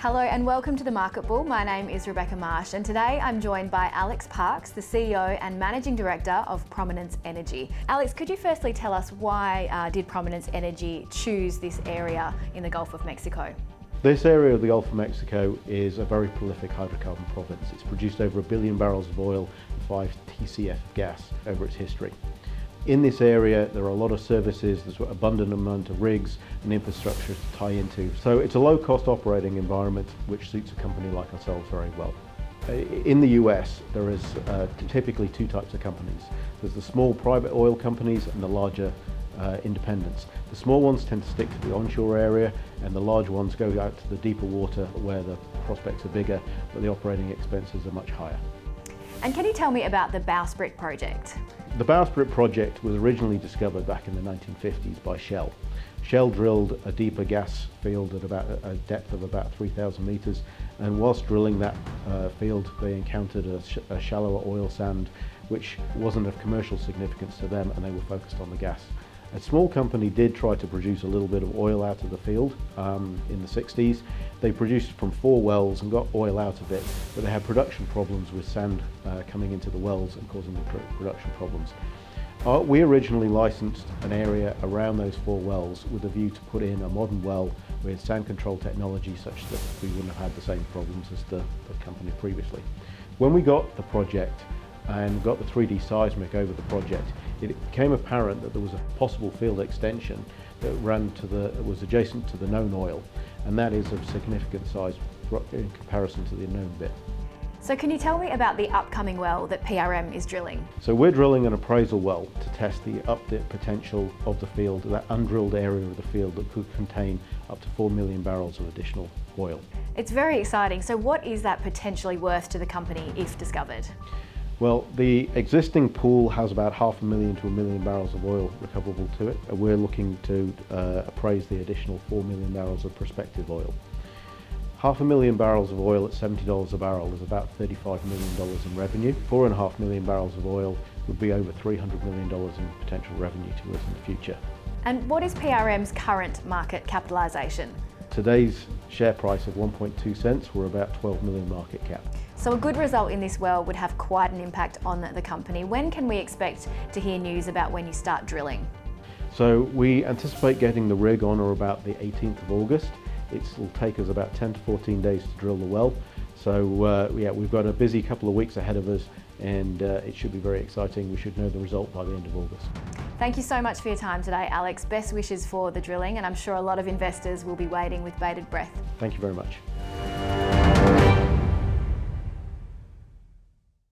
Hello and welcome to The Market Bull. My name is Rebecca Marsh and today I'm joined by Alex Parks, the CEO and Managing Director of Prominence Energy. Alex, could you firstly tell us why did Prominence Energy choose this area in the Gulf of Mexico? This area of the Gulf of Mexico is a very prolific hydrocarbon province. It's produced over 1 billion barrels of oil and 5 TCF of gas over its history. In this area, there are a lot of services, there's an abundant amount of rigs and infrastructure to tie into. So it's a low-cost operating environment which suits a company like ourselves very well. In the US, there is typically two types of companies. There's the small private oil companies and the larger independents. The small ones tend to stick to the onshore area and the large ones go out to the deeper water where the prospects are bigger but the operating expenses are much higher. And can you tell me about the Bowsprit project? The Bowsprit project was originally discovered back in the 1950s by Shell. Shell drilled a deeper gas field at about a depth of about 3,000 metres, and whilst drilling that field they encountered a shallower oil sand which wasn't of commercial significance to them, and they were focused on the gas. A small company did try to produce a little bit of oil out of the field in the 60s. They produced from 4 wells and got oil out of it, but they had production problems with sand coming into the wells and causing the production problems. We originally licensed an area around those 4 wells with a view to put in a modern well with sand control technology such that we wouldn't have had the same problems as the company previously. When we got the project and got the 3D seismic over the project, it became apparent that there was a possible field extension that was adjacent to the known oil, and that is of significant size in comparison to the known bit. So can you tell me about the upcoming well that PRM is drilling? So we're drilling an appraisal well to test the updip potential of the field, that undrilled area of the field that could contain up to 4 million barrels of additional oil. It's very exciting. So what is that potentially worth to the company if discovered? Well, the existing pool has about 500,000 to 1 million barrels of oil recoverable to it. We're looking to appraise the additional 4 million barrels of prospective oil. 500,000 barrels of oil at $70 a barrel is about $35 million in revenue. 4.5 million barrels of oil would be over $300 million in potential revenue to us in the future. And what is PRM's current market capitalisation? Today's share price of 1.2 cents, we're about 12 million market cap. So a good result in this well would have quite an impact on the company. When can we expect to hear news about when you start drilling? So we anticipate getting the rig on or about the 18th of August. It will take us about 10 to 14 days to drill the well. So yeah, we've got a busy couple of weeks ahead of us, and it should be very exciting. We should know the result by the end of August. Thank you so much for your time today, Alex. Best wishes for the drilling, and I'm sure a lot of investors will be waiting with bated breath. Thank you very much.